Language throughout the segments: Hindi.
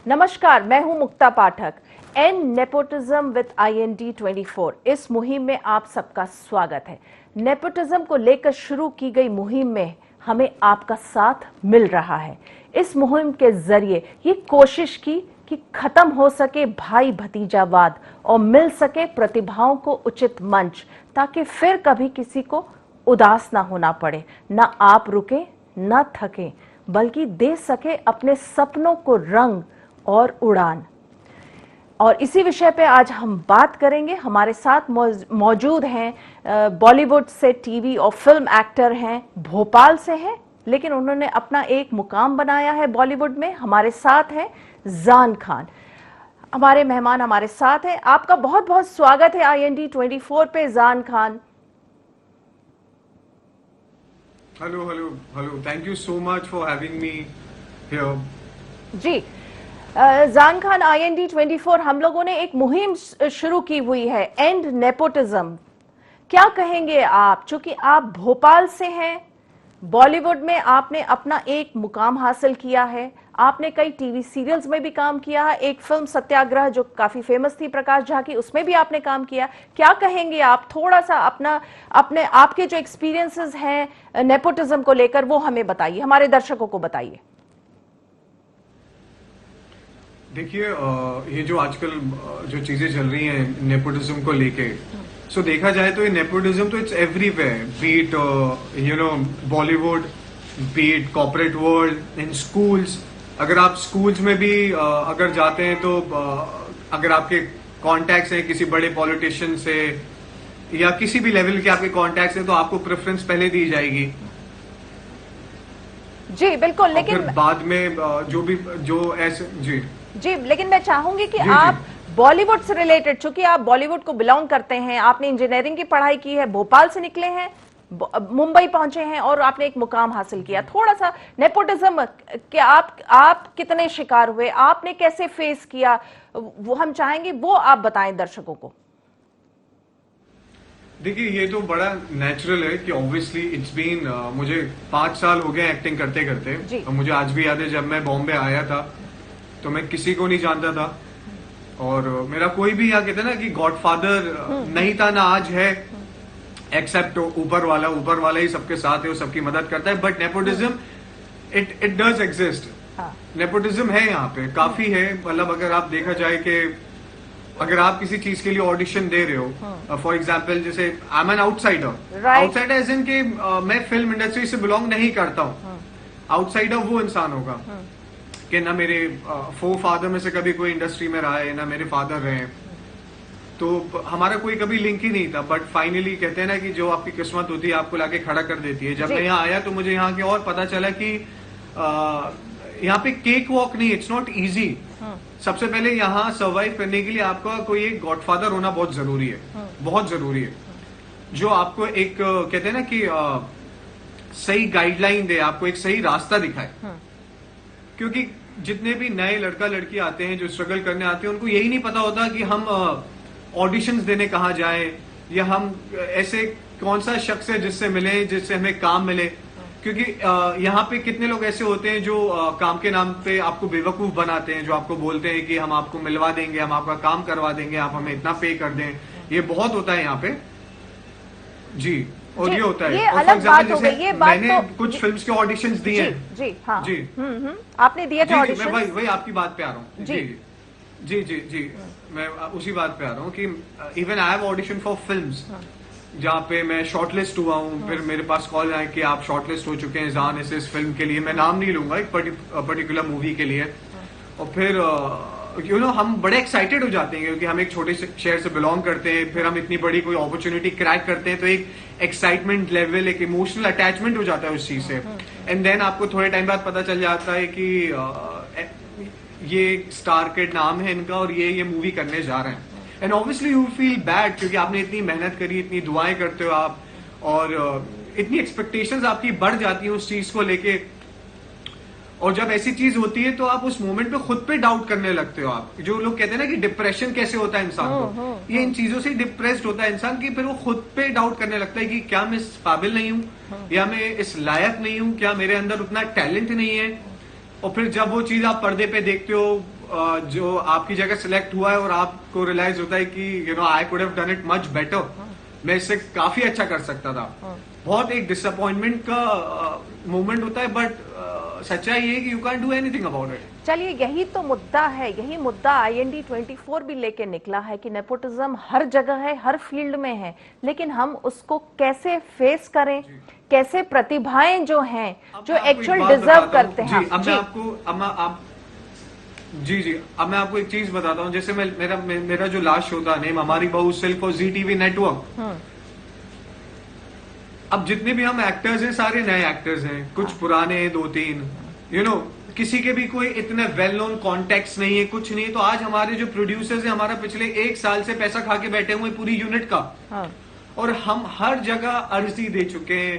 नमस्कार, मैं हूं मुक्ता पाठक। एंड नेपोटिज्म विद IND24 इस मुहिम में आप सबका स्वागत है। नेपोटिज्म को लेकर शुरू की गई मुहिम में हमें आपका साथ मिल रहा है। इस मुहिम के जरिए ये कोशिश की कि खत्म हो सके भाई भतीजावाद और मिल सके प्रतिभाओं को उचित मंच, ताकि फिर कभी किसी को उदास ना होना पड़े, ना आप रुके ना थके, बल्कि दे सके अपने सपनों को रंग और उड़ान। और इसी विषय पे आज हम बात करेंगे। हमारे साथ मौजूद हैं बॉलीवुड से टीवी और फिल्म एक्टर हैं, भोपाल से हैं, लेकिन उन्होंने अपना एक मुकाम बनाया है बॉलीवुड में। हमारे साथ हैं जान खान। हमारे मेहमान हमारे साथ हैं। आपका बहुत बहुत स्वागत है IND24 पे Jaan Khan. Hello hello hello, thank you so much for having me here. जी जान खान, IND24 हम लोगों ने एक मुहिम शुरू की हुई है, एंड नेपोटिज्म। क्या कहेंगे आप, चूंकि आप भोपाल से हैं, बॉलीवुड में आपने अपना एक मुकाम हासिल किया है, आपने कई टीवी सीरियल्स में भी काम किया है, एक फिल्म सत्याग्रह जो काफी फेमस थी प्रकाश झा की, उसमें भी आपने काम किया। क्या कहेंगे आप, थोड़ा सा अपने आपके जो एक्सपीरियंसेस हैं नेपोटिज्म को लेकर वो हमें बताइए, हमारे दर्शकों को बताइए। देखिए, ये जो आजकल जो चीजें चल रही हैं नेपोटिज्म को लेके, सो देखा जाए तो ये नेपोटिज्म तो it's everywhere, be it Bollywood, be it corporate world, in schools. अगर आप स्कूल्स में भी अगर जाते हैं तो अगर आपके कॉन्टैक्ट्स हैं किसी बड़े पॉलिटिशियन से या किसी भी लेवल के आपके कॉन्टैक्ट्स हैं, तो आपको प्रेफरेंस पहले दी जाएगी। जी बिल्कुल, लेकिन फिर बाद में जो ऐसे जी, लेकिन मैं चाहूंगी कि आप बॉलीवुड से रिलेटेड, चूंकि आप बॉलीवुड को बिलोंग करते हैं, आपने इंजीनियरिंग की पढ़ाई की है, भोपाल से निकले हैं, मुंबई पहुंचे हैं और आपने एक मुकाम हासिल किया। थोड़ा सा नेपोटिज्म के आप कितने शिकार हुए, आपने कैसे फेस किया, वो हम चाहेंगे वो आप बताएं दर्शकों को। देखिए, ये तो बड़ा नेचुरल है कि ऑब्वियसली इट्स बीन मुझे 5 साल हो गए एक्टिंग करते करते। मुझे आज भी याद है जब मैं बॉम्बे आया था तो मैं किसी को नहीं जानता था, और मेरा कोई भी यहाँ कहते ना कि गॉडफादर नहीं था ना आज है, एक्सेप्ट ऊपर वाला ही सबके साथ है, वो सबकी मदद करता है। But nepotism it does exist. Nepotism है यहाँ पे, काफी है। मतलब अगर आप देखा जाए कि अगर आप किसी चीज के लिए ऑडिशन दे रहे हो, फॉर एग्जाम्पल जैसे I am an outsider, outsider as in के मैं फिल्म इंडस्ट्री से बिलोंग नहीं करता हूँ। आउटसाइडर वो इंसान होगा कि ना मेरे फादर में से कभी कोई इंडस्ट्री में रहा है, ना मेरे फादर रहे, तो हमारा कोई कभी लिंक ही नहीं था। बट फाइनली कहते हैं ना कि जो आपकी किस्मत होती है आपको लाके खड़ा कर देती है। जब मैं यहाँ आया तो मुझे यहाँ के और पता चला कि यहाँ पे केक वॉक नहीं, इट्स नॉट इजी। सबसे पहले यहाँ सर्वाइव करने के लिए आपका कोई एक गॉडफादर होना बहुत जरूरी है, बहुत जरूरी है, जो आपको एक कहते हैं ना कि सही गाइडलाइन दे, आपको एक सही रास्ता दिखाए। क्योंकि जितने भी नए लड़का लड़की आते हैं जो स्ट्रगल करने आते हैं, उनको यही नहीं पता होता कि हम ऑडिशंस देने कहाँ जाएं, या हम ऐसे कौन सा शख्स है जिससे मिले, जिससे हमें काम मिले। क्योंकि यहाँ पे कितने लोग ऐसे होते हैं जो काम के नाम पे आपको बेवकूफ बनाते हैं, जो आपको बोलते हैं कि हम आपको मिलवा देंगे, हम आपका काम करवा देंगे, आप हमें इतना पे कर दें। ये बहुत होता है यहाँ पे जी, और ये होता है। ये अलग बात हो गई, ये बात मैंने कुछ फिल्म्स के ऑडिशंस दिए हैं। जी हाँ जी, आपने दिए थे ऑडिशन। मैं वही आपकी बात पे आ रहा हूँ। जी जी जी जी, मैं उसी बात पे आ रहा हूँ कि even I have audition for films जहाँ पे मैं शॉर्टलिस्ट हुआ हूँ। फिर मेरे पास कॉल आए कि आप शॉर्टलिस्ट हो चुके हैं जान इस फिल्म के लिए, मैं नाम नहीं लूंगा, एक पर्टिकुलर मूवी के लिए। और फिर हम बड़े एक्साइटेड हो जाते हैं क्योंकि हम एक छोटे से शहर से बिलोंग करते हैं, फिर हम इतनी बड़ी कोई अपॉर्चुनिटी क्रैक करते हैं, तो एक एक्साइटमेंट लेवल, एक इमोशनल अटैचमेंट हो जाता है उस चीज से। एंड देन आपको थोड़े टाइम बाद पता चल जाता है कि ये स्टार किड नाम है इनका और ये मूवी करने जा रहे हैं। And obviously you feel bad क्योंकि आपने इतनी मेहनत करी, इतनी दुआएं करते हो आप, और इतनी एक्सपेक्टेशंस आपकी बढ़ जाती हैं उस चीज को लेके। और जब ऐसी चीज होती है तो आप उस मोमेंट पे खुद पे डाउट करने लगते हो। आप जो लोग कहते हैं ना कि डिप्रेशन कैसे होता है इंसान को, ये इन चीजों से डिप्रेस्ड होता है इंसान की, फिर वो खुद पे डाउट करने लगता है कि क्या मैं इस काबिल नहीं हूँ, या मैं इस लायक नहीं हूँ, क्या मेरे अंदर उतना टैलेंट नहीं है। और फिर जब वो चीज आप पर्दे पे देखते हो, जो आपकी जगह सिलेक्ट हुआ है और आपको रियलाइज होता है कि I could have done it much better, मैं इससे काफी अच्छा कर सकता था, बहुत एक डिसअपॉइंटमेंट का मोमेंट होता है, बट सच्चाई ये है कि you can do anything about it. चलिए, यही तो मुद्दा है, यही मुद्दा IND24 भी लेके निकला है कि नेपोटिज्म हर जगह है, हर फील्ड में है, लेकिन हम उसको कैसे फेस करें, कैसे प्रतिभाएं जो हैं, जो एक्चुअल डिजर्व करते हैं। जी, अब मैं आपको एक चीज बताता हूँ। जैसे मेरा जो लास्ट शो था नेम हमारी बहू सिल्क और ZTV नेटवर्क, अब जितने भी हम एक्टर्स हैं सारे नए एक्टर्स हैं, कुछ पुराने हैं 2-3, किसी के भी कोई इतने वेल नोन कॉन्टेक्ट नहीं है, कुछ नहीं है। तो आज हमारे जो प्रोड्यूसर्स हैं, हमारा पिछले 1 साल से पैसा खा के बैठे हुए पूरी यूनिट का, और हम हर जगह अर्जी दे चुके हैं।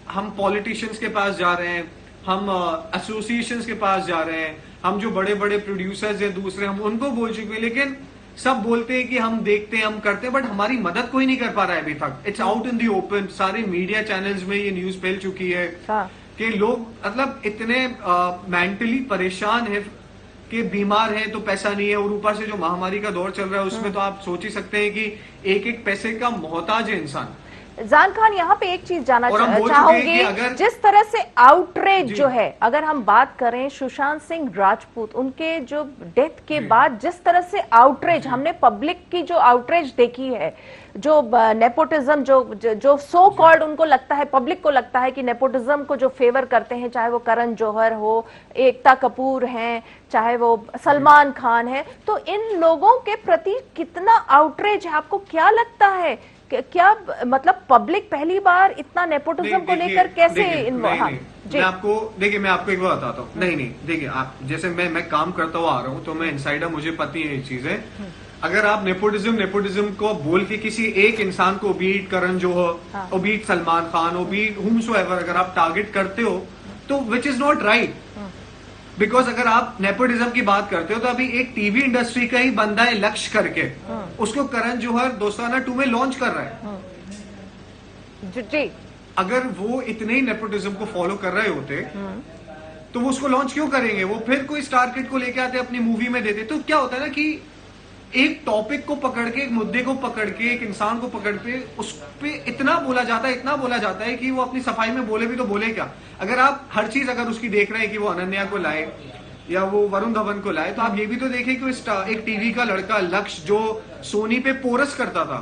हम पॉलिटिशियंस के पास जा रहे हैं, हम एसोसिएशंस के पास जा रहे हैं, हम जो बड़े बड़े प्रोड्यूसर्स हैं दूसरे, हम उनको बोल चुके हैं, लेकिन सब बोलते हैं कि हम देखते हैं, हम करते हैं, बट हमारी मदद कोई नहीं कर पा रहा है अभी तक। It's out in the open, सारे मीडिया चैनल्स में ये न्यूज फैल चुकी है कि लोग मतलब इतने मेंटली परेशान है कि बीमार हैं तो पैसा नहीं है, और ऊपर से जो महामारी का दौर चल रहा है उसमें तो आप सोच ही सकते हैं कि एक एक पैसे का मोहताज है इंसान। जान खान, यहाँ पे एक चीज जानना चाहूंगी, जिस तरह से आउटरेज जो है, अगर हम बात करें सुशांत सिंह राजपूत, उनके जो डेथ के बाद जिस तरह से आउटरेज हमने पब्लिक की जो आउटरेज देखी है, जो नेपोटिज्म जो सो कॉल्ड उनको लगता है, पब्लिक को लगता है कि नेपोटिज्म को जो फेवर करते हैं, चाहे वो करण जौहर हो, एकता कपूर हैं, चाहे वो सलमान खान है, तो इन लोगों के प्रति कितना आउटरेज है? आपको क्या लगता है, क्या मतलब पब्लिक पहली बार इतना नेपोटिज्म को लेकर कैसे मैं आपको एक बात बताता हूँ। नहीं, देखिए, आप जैसे मैं काम करता हुआ आ रहा हूँ, तो मैं इनसाइडर, मुझे पता है ये चीजें। अगर आप नेपोटिज्म को बोल के किसी एक इंसान को, beat Karan Johar, beat Salman Khan, beat whomsoever, अगर आप टारगेट करते हो तो which is not right. Because अगर आप नेपोटिज्म की बात करते हो तो अभी एक टीवी इंडस्ट्री का ही बंदा है लक्ष्य करके, उसको करण जौहर दोस्ताना 2 में लॉन्च कर रहा है। जी, अगर वो इतने ही नेपोटिज्म को फॉलो कर रहे होते तो वो उसको लॉन्च क्यों करेंगे? वो फिर कोई स्टार किड को लेके आते, अपनी मूवी में देते। तो क्या होता है ना कि एक टॉपिक को पकड़ के, एक मुद्दे को पकड़ के, एक इंसान को पकड़ के उस पे इतना बोला जाता है कि वो अपनी सफाई में बोले भी तो बोले क्या। अगर आप हर चीज अगर उसकी देख रहे हैं कि वो अनन्या को लाए या वो वरुण धवन को लाए, तो आप ये भी तो देखें कि एक टीवी का लड़का लक्ष्य जो सोनी पे पोरस करता था,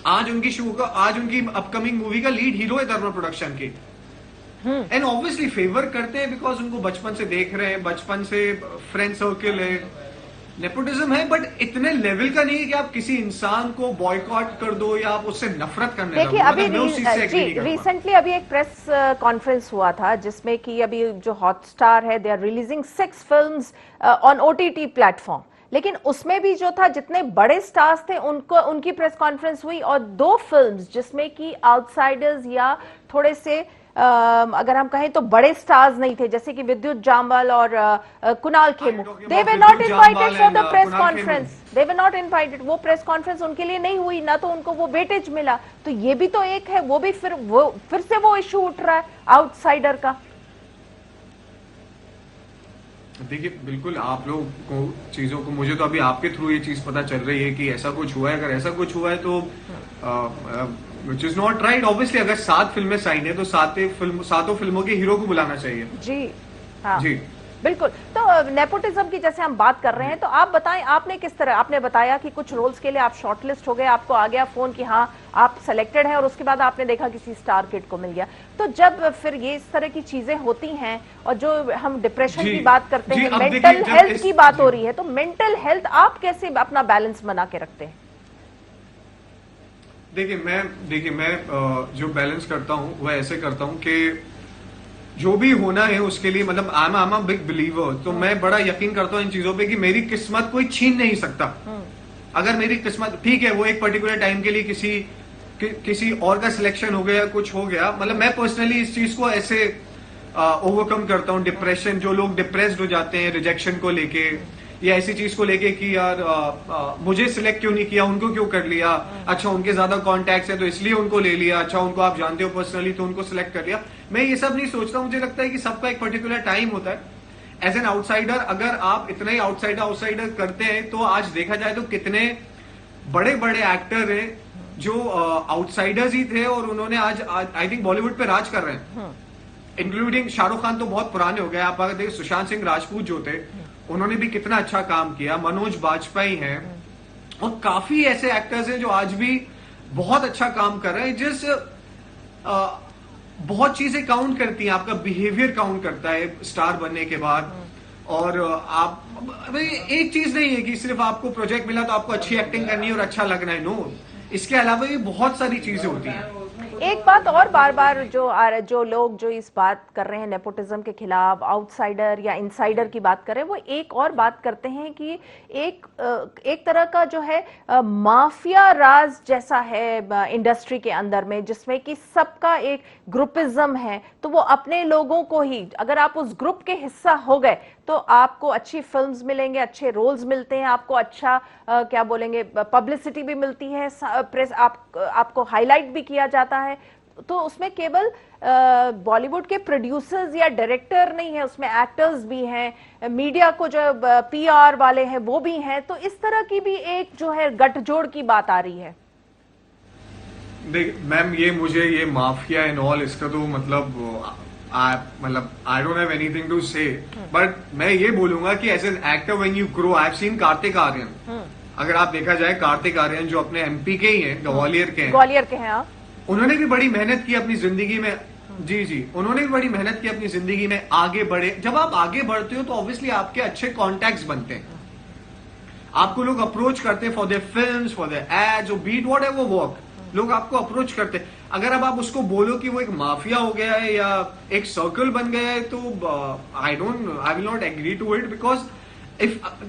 आज उनकी अपकमिंग मूवी का लीड हीरो है धर्मा प्रोडक्शन के। एंड ऑब्वियसली फेवर करते हैं बिकॉज उनको बचपन से देख रहे हैं, बचपन से फ्रेंड सर्किल है, नेपोटिज्म है, बट इतने लेवल का नहीं है कि आप किसी इंसान को बॉयकॉट कर दो या आप उससे नफरत करने लगो। देखिए, अभी रिसेंटली अभी एक प्रेस कॉन्फ्रेंस हुआ था जिसमें कि अभी जो हॉटस्टार है, they are releasing 6 films on OTT platform, लेकिन उसमें भी जो था, जितने बड़े स्टार्स थे उनकी प्रेस कॉन्फ्रेंस हुई, और 2 फिल्म्स जिसमें कि आउटसाइडर्स या थोड़े से अगर हम कहें तो बड़े स्टार्स नहीं थे, जैसे कि विद्युत जामवाल और Kunal Khemu, they were not invited for the press conference. They were not invited, वो प्रेस कॉन्फ्रेंस उनके लिए नहीं हुई, ना तो उनको वो वेटेज मिला। तो ये भी तो एक है, वो भी फिर से वो इशू उठ रहा है आउटसाइडर का। देखिए, बिल्कुल आप लोग को चीजों को, मुझे तो अभी आपके थ्रू ये चीज पता चल रही है कि ऐसा कुछ हुआ है। अगर ऐसा कुछ हुआ है तो which is not right. Obviously अगर 7 फिल्में साइन है तो 7 फिल्मों के हीरो को बुलाना चाहिए। जी हाँ, जी बिल्कुल। तो नेपोटिज्म की जैसे हम बात कर रहे हैं, तो आप बताएं, आपने किस तरह, आपने बताया कि कुछ रोल्स के लिए आप शॉर्टलिस्ट हो गए, आपको आ गया फोन कि हाँ आप सेलेक्टेड हैं, और उसके बाद आपने देखा किसी स्टार किड को मिल गया। तो जब फिर ये इस तरह की चीजें होती हैं, और जो हम डिप्रेशन की बात करते हैं, मेंटल हेल्थ की बात हो रही है, तो मेंटल हेल्थ आप कैसे अपना बैलेंस बना के रखते हैं? देखिए मैं जो बैलेंस करता हूँ वह ऐसे करता हूँ कि जो भी होना है उसके लिए, मतलब I am a big believer, तो मैं बड़ा यकीन करता हूँ इन चीजों पे कि मेरी किस्मत कोई छीन नहीं सकता। अगर मेरी किस्मत ठीक है, वो एक पर्टिकुलर टाइम के लिए किसी और का सिलेक्शन हो गया, कुछ हो गया, मतलब मैं पर्सनली इस चीज को ऐसे ओवरकम करता हूँ। डिप्रेशन, जो लोग डिप्रेस्ड हो जाते हैं रिजेक्शन को लेके या ऐसी चीज को लेके कि यार मुझे सिलेक्ट क्यों नहीं किया, उनको क्यों कर लिया, अच्छा उनके ज्यादा कॉन्टैक्ट्स है तो इसलिए उनको ले लिया, अच्छा उनको आप जानते हो पर्सनली तो उनको सिलेक्ट कर लिया। मैं ये सब नहीं सोचता। मुझे लगता है कि सबका एक पर्टिकुलर टाइम होता है एज एन आउटसाइडर, अगर आप इतना ही आउटसाइडर करते हैं तो आज देखा जाए तो कितने बड़े बड़े एक्टर हैं जो आउटसाइडर्स ही थे और उन्होंने आज आई थिंक बॉलीवुड पे राज कर रहे हैं, इंक्लूडिंग शाहरुख खान तो बहुत पुराने हो गए। आप अगर देखिए सुशांत सिंह राजपूत जो थे उन्होंने भी कितना अच्छा काम किया, मनोज बाजपेयी हैं और काफी ऐसे एक्टर्स हैं जो आज भी बहुत अच्छा काम कर रहे हैं। जिस बहुत चीजें काउंट करती हैं, आपका बिहेवियर काउंट करता है स्टार बनने के बाद। और आप भाई एक चीज नहीं है कि सिर्फ आपको प्रोजेक्ट मिला तो आपको अच्छी एक्टिंग करनी है और अच्छा लगना है, नो, इसके अलावा भी बहुत सारी चीजें होती हैं। एक बात और बार बार जो लोग जो इस बात कर रहे हैं नेपोटिज्म के खिलाफ, आउटसाइडर या इनसाइडर की बात कर रहे हैं, वो एक और बात करते हैं कि एक तरह का जो है माफिया राज जैसा है इंडस्ट्री के अंदर में, जिसमें कि सबका एक ग्रुपिज्म है। तो वो अपने लोगों को ही, अगर आप उस ग्रुप के हिस्सा हो गए तो आपको अच्छी फिल्म्स मिलेंगे, अच्छे रोल्स मिलते हैं, आपको अच्छा क्या बोलेंगे पब्लिसिटी भी मिलती है, प्रेस आपको हाईलाइट भी किया जाता है। तो उसमें केवल बॉलीवुड के प्रोड्यूसर्स या डायरेक्टर नहीं है, उसमें एक्टर्स भी हैं, मीडिया को जो पीआर वाले हैं वो भी हैं। तो इस तरह की भी एक जो है गठजोड़ की बात आ रही है। देख मैम, मुझे ये माफिया एंड ऑल इसका तो मतलब I don't have anything to say, but मैं ये बोलूंगा कि as an actor when you grow, I have seen Kartik Aaryan. अगर आप देखा जाए कार्तिक आर्यन जो अपने एमपी के ही हैं, ग्वालियर के हैं आप, उन्होंने भी बड़ी मेहनत की अपनी जिंदगी में। जी, उन्होंने भी बड़ी मेहनत की अपनी जिंदगी में, आगे बढ़े। जब आप आगे बढ़ते हो तो ऑब्वियसली आपके अच्छे कॉन्टैक्ट्स बनते हैं, आपको लोग अप्रोच करते हैं for their films, for their ads, be it whatever work, लोग आपको अप्रोच करते हैं। अगर अब आप उसको बोलो कि वो एक माफिया हो गया है या एक सर्कल बन गया है, तो I will not agree to it, because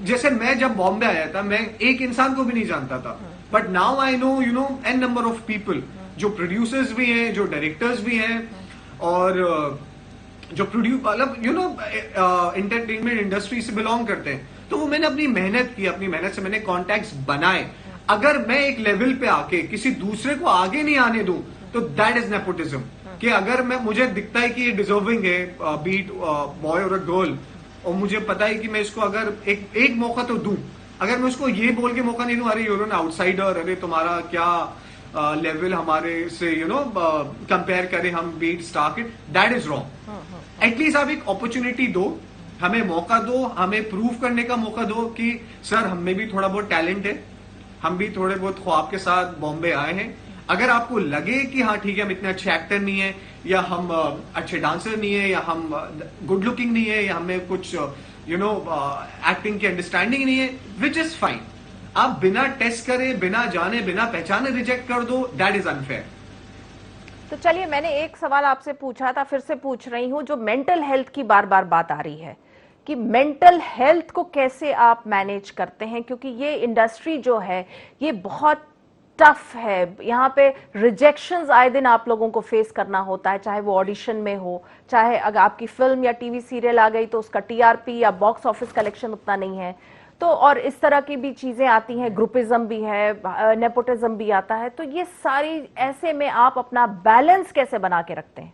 जैसे मैं जब बॉम्बे आया था, मैं एक इंसान को भी नहीं जानता था, but now I know a number of people, जो प्रोड्यूसर्स भी हैं, जो डायरेक्टर्स भी हैं, और जो मतलब एंटरटेनमेंट इंडस्ट्री से बिलोंग करते हैं। तो वो मैंने अपनी मेहनत से मैंने कॉन्टैक्ट्स बनाए। अगर मैं एक लेवल पे आके किसी दूसरे को आगे नहीं आने दूं तो दैट इज नेपोटिज्म। कि अगर मुझे दिखता है कि ये डिजर्विंग है, बीट बॉय और अ गर्ल, और मुझे पता है कि मैं इसको अगर एक मौका तो दूं, अगर मैं उसको ये बोल के मौका नहीं दूं, अरे यूर एन आउटसाइडर, अरे तुम्हारा क्या लेवल हमारे से कंपेयर करें हम be it star kid, that is wrong. At least आप एक अपॉर्चुनिटी दो, हमें मौका दो, हमें प्रूव करने का मौका दो कि सर हम में भी थोड़ा बहुत टैलेंट है, हम भी थोड़े बहुत ख्वाब के साथ बॉम्बे आए हैं। अगर आपको लगे कि हाँ ठीक है, हम इतने अच्छे एक्टर नहीं है, या हम अच्छे डांसर नहीं है, या हम गुड लुकिंग नहीं है, या हमें कुछ एक्टिंग की अंडरस्टैंडिंग नहीं है, विच इज फाइन। आप बिना टेस्ट करे, बिना जाने, बिना पहचाने रिजेक्ट कर दो, दैट इज अनफेयर। तो चलिए, मैंने एक सवाल आपसे पूछा था, फिर से पूछ रही हूं। जो मेंटल हेल्थ की बार बार बात आ रही है कि मेंटल हेल्थ को कैसे आप मैनेज करते हैं, क्योंकि ये इंडस्ट्री जो है ये बहुत टफ है। यहाँ पे रिजेक्शंस आए दिन आप लोगों को फेस करना होता है, चाहे वो ऑडिशन में हो, चाहे अगर आपकी फिल्म या टीवी सीरियल आ गई तो उसका टीआरपी या बॉक्स ऑफिस कलेक्शन उतना नहीं है। तो और इस तरह की भी चीजें आती हैं, ग्रुपिज्म भी है, नेपोटिज्म भी आता है। तो ये सारी, ऐसे में आप अपना बैलेंस कैसे बना के रखते हैं?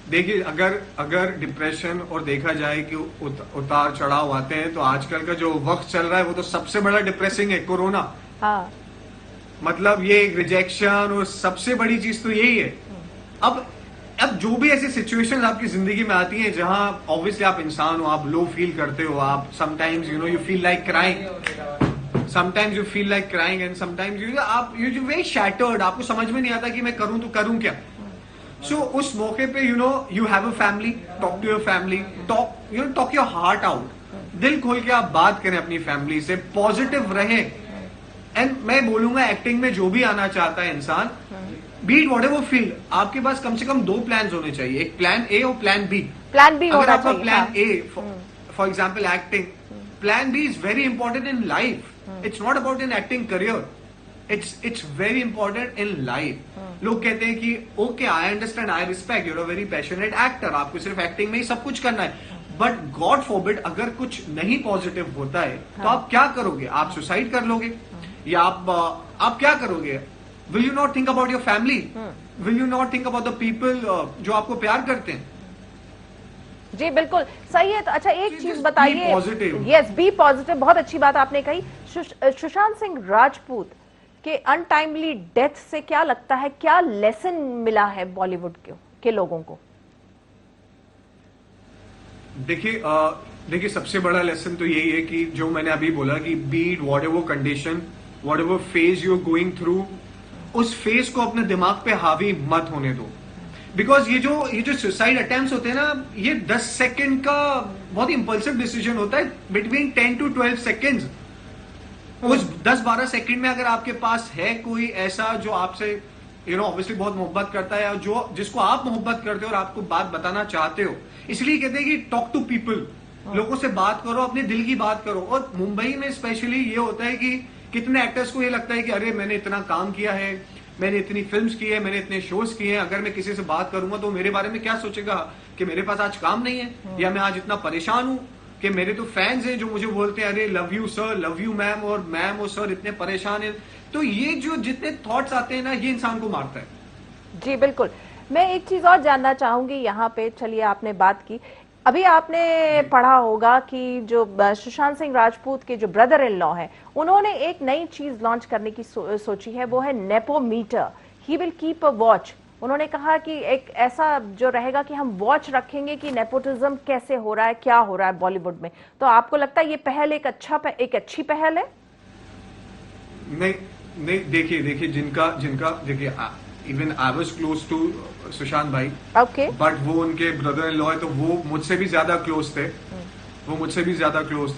देखिए, अगर डिप्रेशन और देखा जाए कि उतार चढ़ाव आते हैं, तो आजकल का जो वक्त चल रहा है वो तो सबसे बड़ा डिप्रेसिंग है, कोरोना। हाँ। मतलब ये रिजेक्शन और सबसे बड़ी चीज तो यही है। अब जो भी ऐसी सिचुएशंस आपकी जिंदगी में आती हैं जहां ऑब्वियसली आप इंसान हो, आप लो फील करते हो, आप sometimes you feel like crying, sometimes you feel like crying, and sometimes you very shattered, आपको समझ में नहीं आता कि मैं करूं तो करूं क्या। So, उस मौके पे you have a family, talk to your family, talk your heart out, दिल खोल के आप बात करें अपनी फैमिली से, पॉजिटिव रहे। एंड मैं बोलूंगा एक्टिंग में जो भी आना चाहता है इंसान, बीट व्हाटएवर फील्ड, आपके पास कम से कम 2 प्लान्स होने चाहिए, एक प्लान ए और प्लान बी। अगर आपका plan A for example acting, plan B is very important in life. It's not about in acting career, it's very important in life. लोग कहते हैं कि okay, I understand, I respect, your a very passionate actor, आपको सिर्फ एक्टिंग में ही सब कुछ करना है, बट गॉड फॉरबिड अगर कुछ नहीं पॉजिटिव होता है तो आप क्या करोगे? आप सुसाइड कर लोगे, या आप क्या करोगे? Will you not think about your family? Will you not think about the people जो आपको प्यार करते हैं? जी बिल्कुल सही है। तो अच्छा एक चीज बताइए, यस बी पॉजिटिव, बहुत अच्छी बात आपने कही। सुशांत सिंह राजपूत के अनटाइमली डेथ से क्या लगता है, क्या लेसन मिला है बॉलीवुड के लोगों को? देखिए सबसे बड़ा लेसन तो यही है कि जो मैंने अभी बोला कि be it whatever condition, whatever phase you are going through, उस फेज को अपने दिमाग पे हावी मत होने दो। बिकॉज ये जो सुसाइड अटेम्प्ट्स होते हैं ना, ये 10 सेकंड का बहुत इंपल्सिव डिसीजन होता है, बिटवीन 10 to 12 सेकेंड्स। उस 10-12 सेकंड में अगर आपके पास है कोई ऐसा जो आपसे ऑब्वियसली बहुत मोहब्बत करता है, जो जिसको आप मोहब्बत करते हो और आपको बात बताना चाहते हो, इसलिए कहते हैं कि टॉक टू पीपल, लोगों से बात करो, अपने दिल की बात करो। और मुंबई में स्पेशली ये होता है कि कितने एक्टर्स को ये लगता है कि अरे मैंने इतना काम किया है, मैंने इतनी फिल्म्स की है, मैंने इतने शोज किए हैं, अगर मैं किसी से बात करूंगा तो मेरे बारे में क्या सोचेगा कि मेरे पास आज काम नहीं है, या मैं आज इतना परेशान हूं कि मेरे तो फैंस हैं जो मुझे बोलते हैं अरे love you sir, love you ma'am, और मैम और सर इतने परेशान है। तो ये जो जितने थॉट्स आते हैं ना, ये इंसान को मारता है। जी बिल्कुल। मैं एक चीज और जानना चाहूंगी यहाँ पे, चलिए आपने बात की, अभी आपने पढ़ा होगा कि जो सुशांत सिंह राजपूत के जो ब्रदर इन लॉ हैं, उन्होंने एक नई चीज लॉन्च करने की सोची है, वो है nepometer. He will keep a watch. उन्होंने कहा कि एक ऐसा जो रहेगा कि हम वॉच रखेंगे कि नेपोटिज्म कैसे हो रहा है, क्या हो रहा है बॉलीवुड में। तो आपको लगता है ये पहल एक अच्छी पहल है? नहीं, देखिए देखिए even I was close to Sushant भाई, ओके, बट वो उनके ब्रदर इन लॉ है, तो वो मुझसे भी ज्यादा क्लोज थे।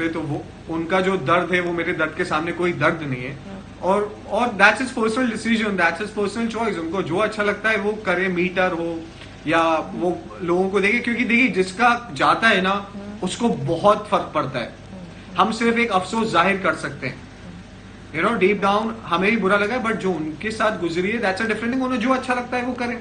तो वो उनका जो दर्द है वो मेरे दर्द के सामने कोई दर्द नहीं है। और that's his personal decision, that's his personal choice. उनको जो अच्छा लगता है वो करे, मीटर हो या वो लोगों को देखे, क्योंकि देखिए जिसका जाता है ना उसको बहुत फर्क पड़ता है। हम सिर्फ एक अफसोस जाहिर कर सकते हैं, डीप डाउन हमें भी बुरा लगा है, बट जो उनके साथ गुजरी है दैट्स अ डिफरेंट थिंग। उन्हें जो अच्छा लगता है वो करें।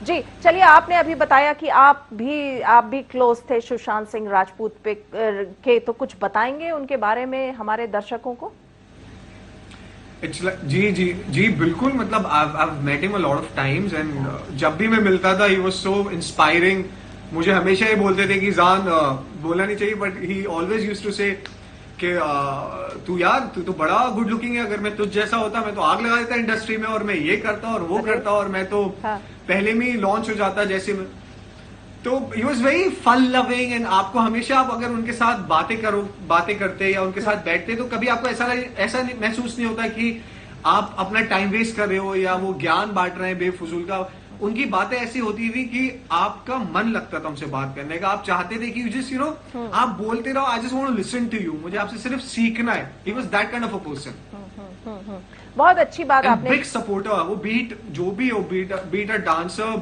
जी चलिए, आपने अभी बताया कि आप भी क्लोज थे सुशांत सिंह राजपूत के, तो कुछ बताएंगे उनके बारे में हमारे दर्शकों को? जी बिल्कुल। मतलब I've met him a lot of times and जब भी मैं मिलता था he was so inspiring। मुझे हमेशा ये बोलते थे कि जान बोलना नहीं चाहिए, but he always used to say कि तू तो बड़ा गुड लुकिंग है, अगर मैं तुझ जैसा होता मैं तो आग लगा देता इंडस्ट्री में, और मैं ये करता और वो करता, और मैं तो पहले में ही लॉन्च हो जाता जैसे में। तो he was very fun loving, and आपको हमेशा, आप अगर उनके साथ बातें करते या उनके साथ बैठते, तो कभी आपको ऐसा महसूस नहीं होता कि आप अपना टाइम वेस्ट कर रहे हो या वो ज्ञान बांट रहे हैं बेफुजूल का। उनकी बातें ऐसी होती थी कि आपका मन लगता था उनसे बात करने का, आप चाहते थे कि जस्ट आप बोलते रहो, I just want to listen to you, मुझे आपसे सिर्फ सीखना है। He was that kind of a person. बहुत अच्छी बात आपने, बिग सपोर्टर। वो बीट जो भी हो, be it a dancer,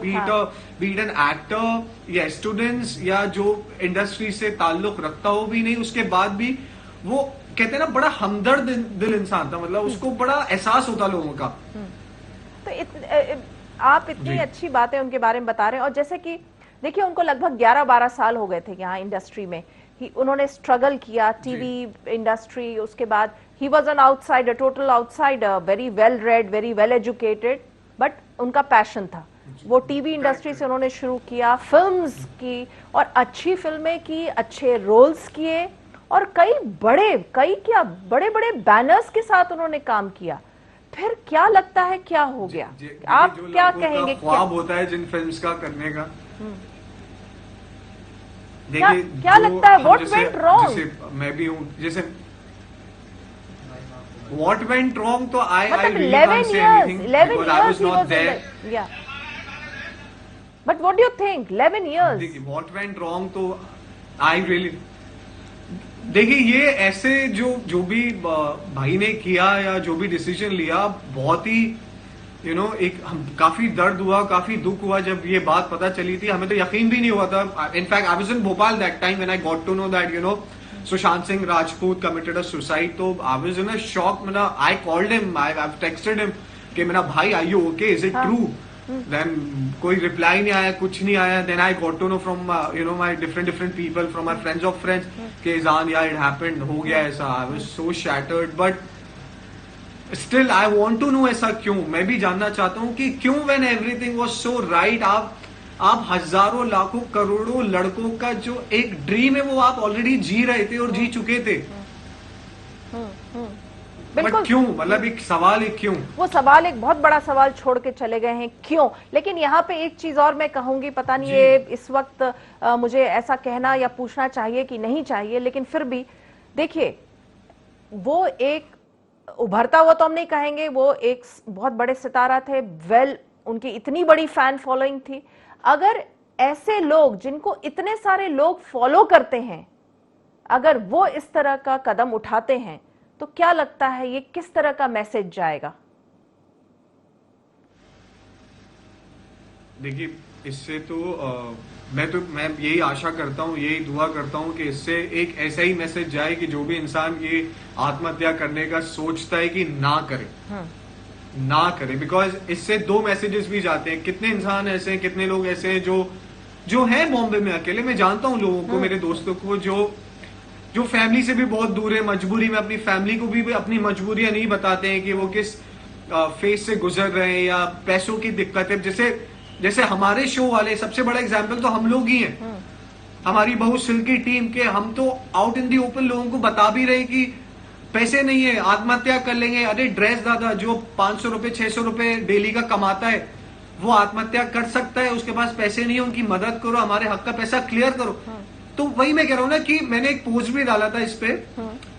be it an actor या स्टूडेंट्स या जो इंडस्ट्री से ताल्लुक रखता हो भी नहीं, उसके बाद भी वो कहते हैं ना बड़ा हमदर्द दिल इंसान था। मतलब उसको बड़ा एहसास होता लोगों का। तो आप इतनी अच्छी बातें उनके बारे में बता रहे हैं, और जैसे कि देखिए उनको लगभग 11-12 साल हो गए थे यहाँ इंडस्ट्री में। उन्होंने स्ट्रगल किया, टीवी इंडस्ट्री, उसके बाद he was an outsider, total outsider, very well read, very well educated, but उनका पैशन था वो टीवी इंडस्ट्री से उन्होंने शुरू किया, फिल्म्स की, और अच्छी फिल्में की, अच्छे रोल्स किए, और कई बड़े बड़े बैनर्स के साथ उन्होंने काम किया। फिर क्या लगता है क्या हो गया? आप क्या कहेंगे? ख्वाब होता है जिन फिल्म्स का करने का, क्या लगता है व्हाट वेंट रॉन्ग? मैं भी हूँ जैसे व्हाट वेंट रॉन्ग, तो आई really can't say anything because I was not there. Yeah. But what do you think? 11 years. What went wrong, तो I really, देखिए ये ऐसे जो भी भाई ने किया या जो भी डिसीजन लिया, बहुत ही एक काफी दर्द हुआ, काफी दुख हुआ जब ये बात पता चली थी। हमें तो यकीन भी नहीं हुआ था। In fact I was in Bhopal that time when I got to know that Sushant Singh Rajput committed a suicide. तो I was in a shock. I called him, I texted him कि मेरा भाई are you okay, is it true? Then कोई रिप्लाई नहीं आया, कुछ नहीं आया। Then I got to know from my different people, from my friends of friends कि जान यार इट हैपेंड, हो गया ऐसा। I was so shattered, but still I want to know ऐसा क्यों। मैं भी जानना चाहता हूँ कि क्यों when everything was so right, आप आप हजारों लाखों करोड़ों लड़कों का जो एक ड्रीम है वो आप ऑलरेडी जी रहे थे और जी चुके थे। बट क्यों, मतलब एक सवाल है क्यों, वो सवाल एक बहुत बड़ा सवाल छोड़ के चले गए हैं, क्यों। लेकिन यहाँ पे एक चीज और मैं कहूंगी, पता नहीं ये इस वक्त मुझे ऐसा कहना या पूछना चाहिए कि नहीं चाहिए, लेकिन फिर भी देखिए, वो एक उभरता हुआ तो हम नहीं कहेंगे, वो एक बहुत बड़े सितारा थे, उनकी इतनी बड़ी फैन फॉलोइंग थी। अगर ऐसे लोग जिनको इतने सारे लोग फॉलो करते हैं, अगर वो इस तरह का कदम उठाते हैं, तो क्या लगता है ये किस तरह का मैसेज जाएगा? देखिए, इससे तो मैं यही आशा करता हूँ, यही दुआ करता हूँ कि इससे एक ऐसा ही मैसेज जाए कि जो भी इंसान ये आत्महत्या करने का सोचता है कि ना करे, ना करे। बिकॉज इससे दो मैसेजेस भी जाते हैं। कितने इंसान ऐसे हैं, कितने लोग ऐसे हैं जो हैं बॉम्बे में अकेले, मैं जानता हूँ लोगों को, मेरे दोस्तों को, जो फैमिली से भी बहुत दूर है, मजबूरी में अपनी फैमिली को भी अपनी मजबूरियां नहीं बताते हैं कि वो किस फेस से गुजर रहे हैं या पैसों की दिक्कत है। जैसे हमारे शो वाले, सबसे बड़ा एग्जाम्पल तो हम लोग ही हैं। हमारी बहुत सिल्की टीम के हम तो आउट इन दी ओपन लोगों को बता भी रहे कि पैसे नहीं है, आत्महत्या कर लेंगे। अरे ड्रेस दादा जो 500 रुपए 600 रुपए डेली का कमाता है वो आत्महत्या कर सकता है, उसके पास पैसे नहीं है, उनकी मदद करो, हमारे हक का पैसा क्लियर करो। तो वही मैं कह रहा हूं ना कि मैंने एक पोस्ट भी डाला था इस पे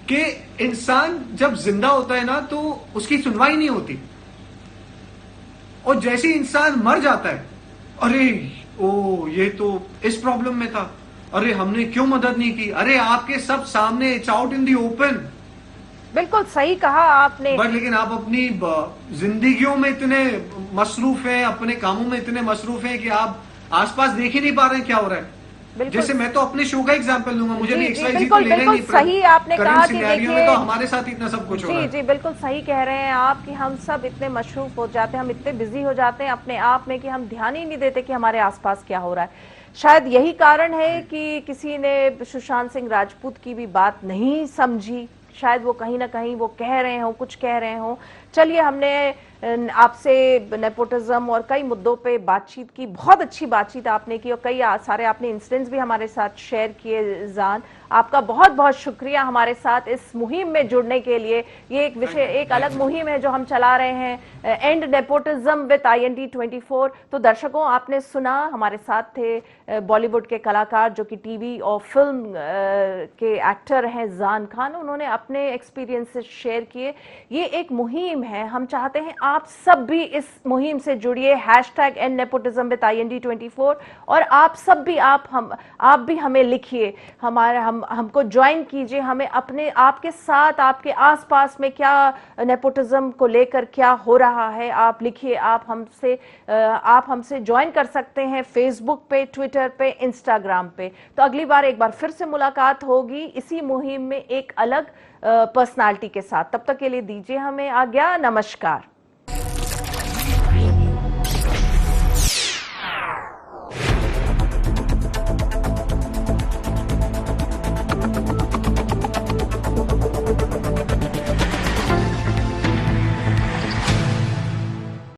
कि इंसान जब जिंदा होता है ना तो उसकी सुनवाई नहीं होती, और जैसे इंसान मर जाता है, अरे ओ ये तो इस प्रॉब्लम में था, अरे हमने क्यों मदद नहीं की, अरे आपके सब सामने, it's out in the open. बिल्कुल सही कहा आपने। बट लेकिन आप अपनी जिंदगियों में इतने मसरूफ हैं, अपने कामों में इतने मसरूफ हैं कि आप आसपास देख ही नहीं पा रहे हैं क्या हो रहा है। जैसे मैं तो अपने शो का एग्जांपल लूंगा, मुझे भी XYZ तो लेना नहीं, सही आपने कहा कि देखिए तो हमारे साथ इतना सब कुछ हो रहा है। जी बिल्कुल सही कह रहे हैं आप कि हम सब इतने मशरूफ हो जाते हैं, हम इतने बिजी हो जाते हैं अपने आप में कि हम ध्यान ही नहीं देते कि हमारे आसपास क्या हो रहा है। शायद यही कारण है कि किसी ने सुशांत सिंह राजपूत की भी बात नहीं समझी, शायद वो कहीं ना कहीं वो कह रहे हो, कुछ कह रहे हो। चलिए, हमने आपसे नेपोटिज्म और कई मुद्दों पे बातचीत की, बहुत अच्छी बातचीत आपने की और कई सारे आपने इंसिडेंट्स भी हमारे साथ शेयर किए। जान, आपका बहुत बहुत शुक्रिया हमारे साथ इस मुहिम में जुड़ने के लिए। ये एक विषय, एक अलग मुहिम है जो हम चला रहे हैं, एंड नेपोटिज्म विद IND24। तो दर्शकों, आपने सुना, हमारे साथ थे बॉलीवुड के कलाकार जो कि टीवी और फिल्म के एक्टर हैं, जान खान। उन्होंने अपने एक्सपीरियंसेस शेयर किए। ये एक मुहिम है, हम चाहते हैं आप सब भी इस मुहिम से जुड़िए, #end nepotism with IND24। और आप सब भी, आप भी हमें लिखिए, हमको ज्वाइन कीजिए, हमें अपने आपके साथ, आपके आसपास में क्या नेपोटिज्म को लेकर क्या हो रहा है आप लिखिए। आप हमसे ज्वाइन कर सकते हैं फेसबुक पे, ट्विटर पे, इंस्टाग्राम पे। तो अगली बार एक बार फिर से मुलाकात होगी इसी मुहिम में एक अलग पर्सनालिटी के साथ। तब तक के लिए दीजिए हमें आज्ञा। नमस्कार।